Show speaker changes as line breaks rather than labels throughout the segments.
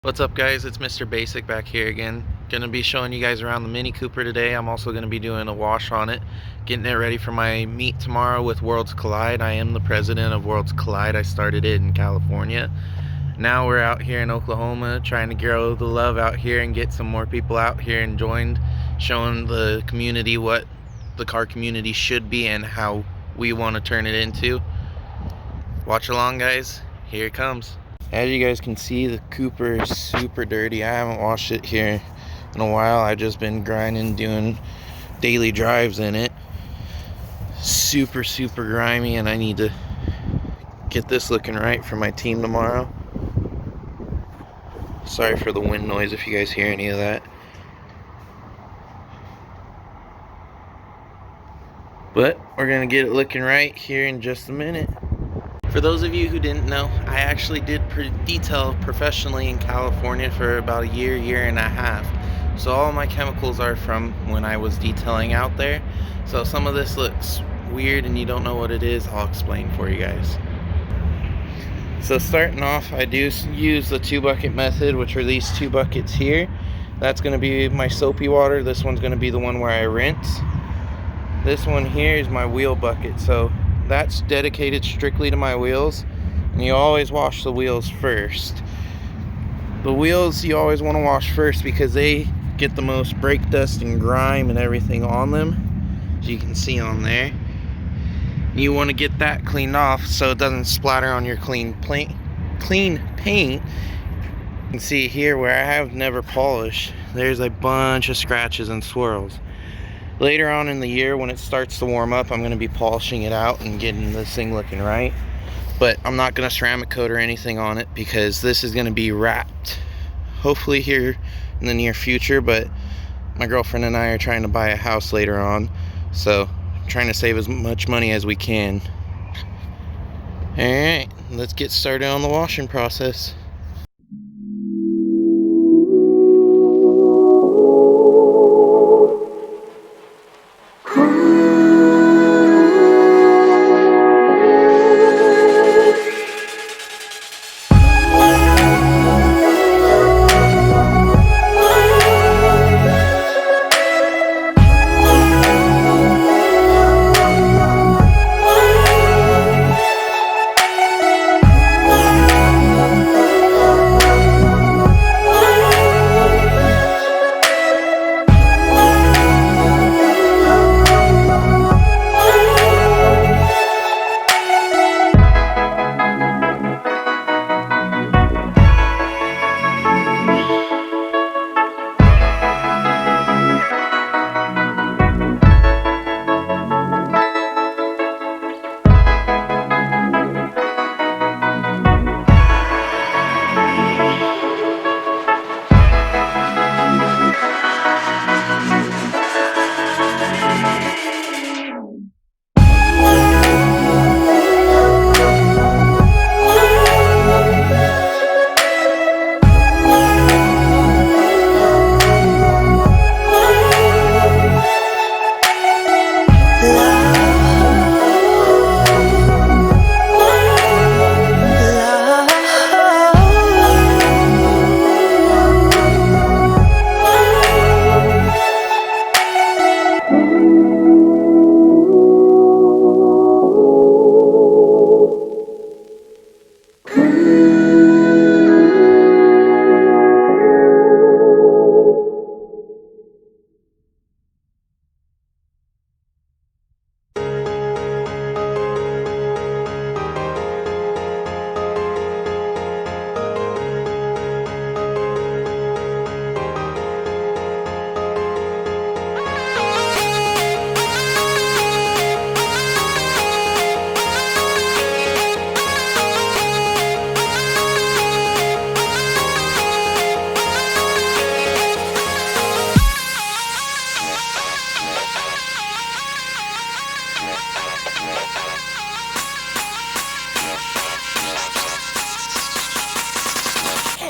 What's up guys, it's Mr. Basic back here again. Gonna be showing you guys around the Mini Cooper today. I'm also gonna be doing a wash on it, getting it ready for my meet tomorrow with Worlds Collide. I am the president of Worlds Collide. I started it in California. Now we're out here in Oklahoma trying to grow the love out here and get some more people out here and joined, showing the community what the car community should be and how we want to turn it into. Watch along guys, here it comes. As you guys can see, the Cooper is super dirty. I haven't washed it here in a while. I've just been grinding, doing daily drives in it. Super grimy, and I need to get this looking right for my team tomorrow. Sorry for the wind noise if you guys hear any of that. But we're gonna get it looking right here in just a minute. For those of you who didn't know, I actually did detail professionally in California for about a year and a half. So all my chemicals are from when I was detailing out there. So some of this looks weird and you don't know what it is, I'll explain for you guys. So starting off, I do use the 2-bucket method, which are these 2 buckets here. That's going to be my soapy water. This one's going to be the one where I rinse. This one here is my wheel bucket. So that's dedicated strictly to my wheels, and you always wash the wheels first. The wheels you always want to wash first because they get the most brake dust and grime and everything on them, as you can see on there. You want to get that cleaned off so it doesn't splatter on your clean paint. You can see here where I have never polished, there's a bunch of scratches and swirls. Later on in the year, when it starts to warm up, I'm going to be polishing it out and getting this thing looking right. But I'm not going to ceramic coat or anything on it because this is going to be wrapped. Hopefully here in the near future, but my girlfriend and I are trying to buy a house later on. So I'm trying to save as much money as we can. Alright, let's get started on the washing process.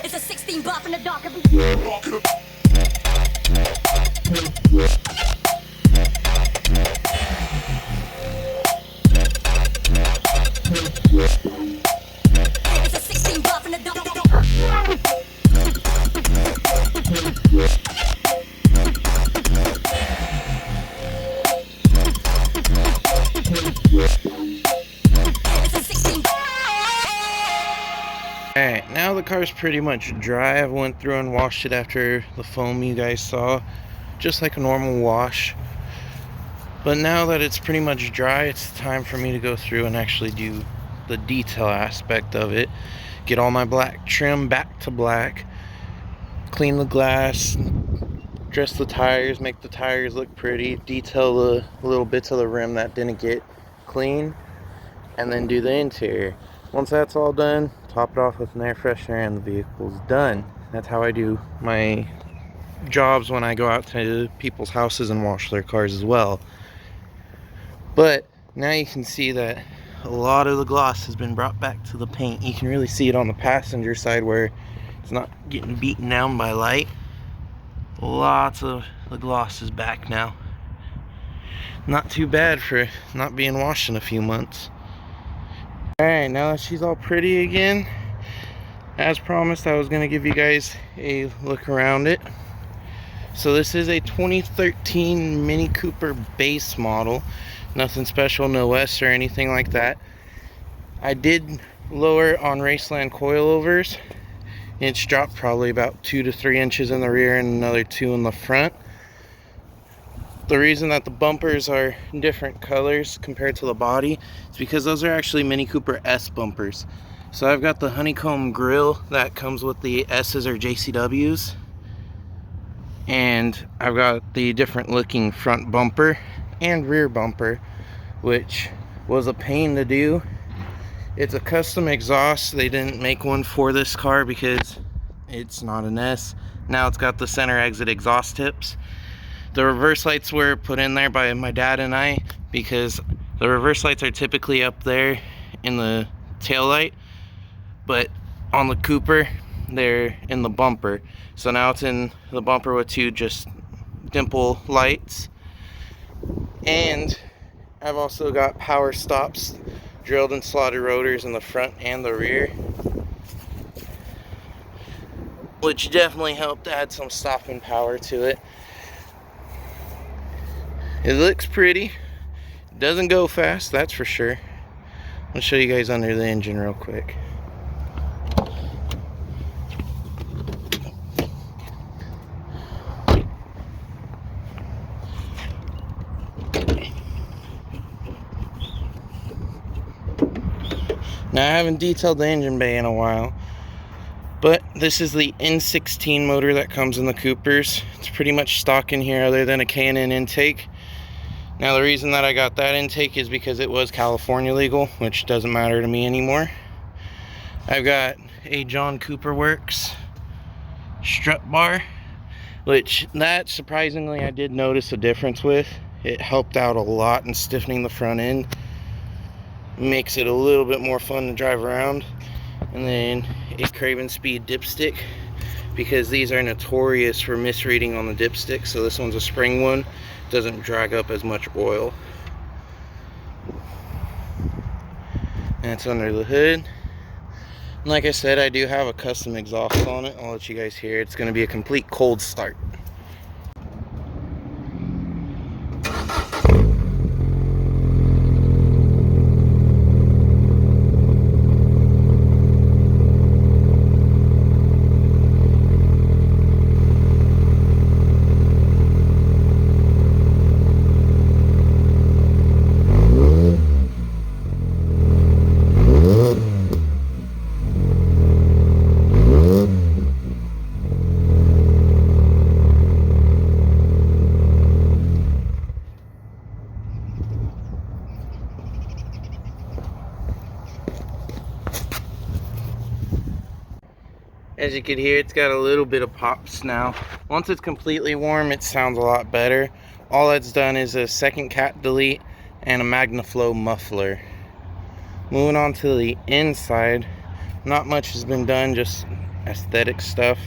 It's a 16 bop in the dark. It's a 16 bop in the dark.
the car's pretty much dry. I went through and washed it after the foam you guys saw, just like a normal wash. But now that it's pretty much dry, it's time for me to go through and actually do the detail aspect of it. Get all my black trim back to black, clean the glass, dress the tires, make the tires look pretty, detail the little bits of the rim that didn't get clean, and then do the interior. Once that's all done, top it off with an air freshener and the vehicle's done. That's how I do my jobs when I go out to people's houses and wash their cars as well. But now you can see that a lot of the gloss has been brought back to the paint. You can really see it on the passenger side where it's not getting beaten down by light. Lots of the gloss is back now. Not too bad for not being washed in a few months. Alright, now that she's all pretty again, as promised, I was going to give you guys a look around it. So this is a 2013 Mini Cooper base model. Nothing special, no S or anything like that. I did lower on Raceland coilovers. It's dropped probably about 2 to 3 inches in the rear and another 2 in the front. The reason that the bumpers are different colors compared to the body is because those are actually Mini Cooper S bumpers. So I've got the honeycomb grille that comes with the S's or JCWs, and I've got the different looking front bumper and rear bumper, which was a pain to do. It's a custom exhaust. They didn't make one for this car because it's not an S. Now it's got the center exit exhaust tips. The reverse lights were put in there by my dad and I because the reverse lights are typically up there in the tail light, but on the Cooper they're in the bumper. So now it's in the bumper with 2 just dimple lights. And I've also got power stops, drilled and slotted rotors in the front and the rear, which definitely helped add some stopping power to it. It looks pretty. It doesn't go fast, that's for sure. I'll show you guys under the engine real quick. Now I haven't detailed the engine bay in a while, but this is the N16 motor that comes in the Coopers. It's pretty much stock in here other than a K&N intake. Now the reason that I got that intake is because it was California legal, which doesn't matter to me anymore. I've got a John Cooper Works strut bar, which that surprisingly I did notice a difference with. It helped out a lot in stiffening the front end. Makes it a little bit more fun to drive around. And then a Craven Speed dipstick, because these are notorious for misreading on the dipstick. So this one's a spring one, doesn't drag up as much oil. And it's under the hood. And like I said, I do have a custom exhaust on it. I'll let you guys hear. It's going to be a complete cold start. As you can hear, it's got a little bit of pops now. Once it's completely warm, it sounds a lot better. All that's done is a second cat delete and a MagnaFlow muffler. Moving on to the inside, not much has been done, just aesthetic stuff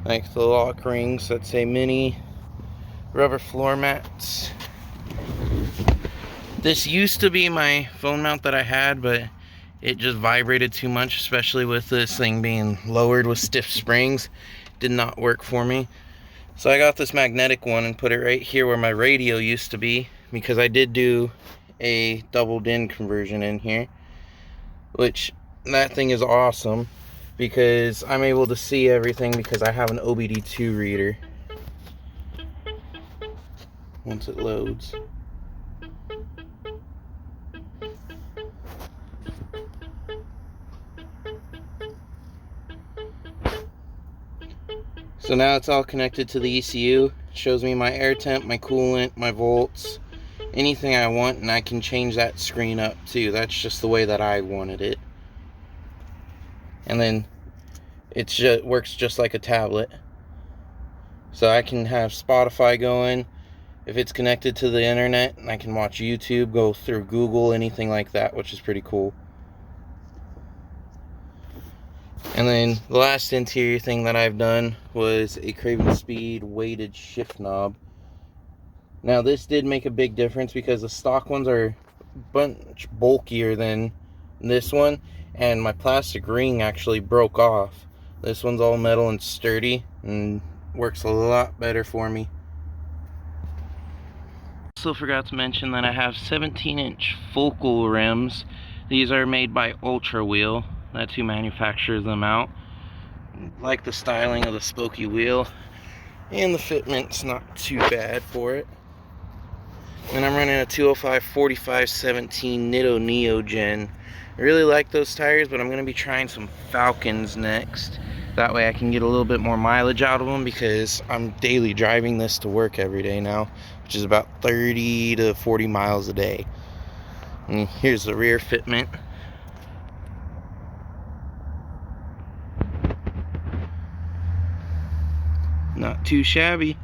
like the lock rings that say Mini, rubber floor mats. This used to be my phone mount that I had, but it just vibrated too much, especially with this thing being lowered with stiff springs. Did not work for me. So I got this magnetic one and put it right here where my radio used to be, because I did do a double DIN conversion in here, which that thing is awesome because I'm able to see everything because I have an OBD2 reader. Once it loads. So now it's all connected to the ECU. It shows me my air temp, my coolant, my volts, anything I want, and I can change that screen up too. That's just the way that I wanted it. And then it works just like a tablet. So I can have Spotify going if it's connected to the internet, and I can watch YouTube, go through Google, anything like that, which is pretty cool. And then the last interior thing that I've done was a Craven Speed weighted shift knob. Now this did make a big difference because the stock ones are a bunch bulkier than this one, and my plastic ring actually broke off. This one's all metal and sturdy and works a lot better for me. Also forgot to mention that I have 17-inch focal rims. These are made by Ultra Wheel. That's who manufactures them out. Like the styling of the spokey wheel, and the fitment's not too bad for it. And I'm running a 205 45 17 Nitto Neogen. I really like those tires, but I'm going to be trying some Falcons next. That way I can get a little bit more mileage out of them, because I'm daily driving this to work every day now, which is about 30 to 40 miles a day. And here's the rear fitment. Not too shabby.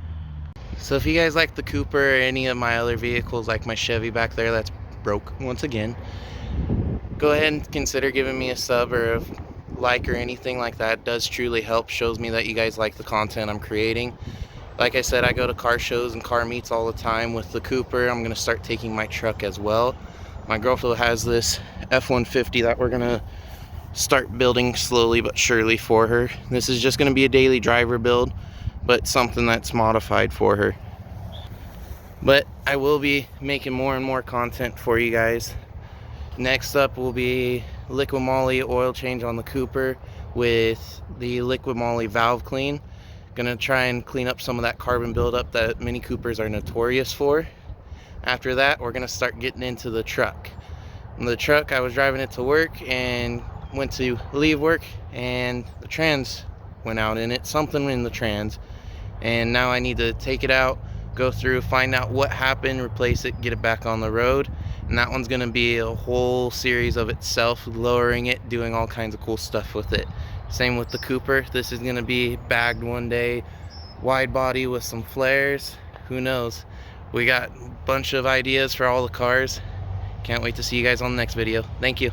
So if you guys like the Cooper or any of my other vehicles, like my Chevy back there that's broke once again, go ahead and consider giving me a sub or a like or anything like that. It does truly help. Shows me that you guys like the content I'm creating. Like I said, I go to car shows and car meets all the time with the Cooper. I'm going to start taking my truck as well. My girlfriend has this F-150 that we're going to start building slowly but surely for her. This is just going to be a daily driver build, but something that's modified for her. But I will be making more and more content for you guys. Next up will be Liqui Moly oil change on the Cooper with the Liqui Moly valve clean. Gonna try and clean up some of that carbon buildup that Mini Coopers are notorious for. After that, we're gonna start getting into the truck. And the truck, I was driving it to work and went to leave work, and the trans went out in it, something in the trans, and now I need to take it out, go through, find out what happened, replace it, get it back on the road. And that one's gonna be a whole series of itself, lowering it, doing all kinds of cool stuff with it. Same with the Cooper. This is gonna be bagged one day, wide body with some flares. Who knows? We got a bunch of ideas for all the cars. Can't wait to see you guys on the next video. Thank you.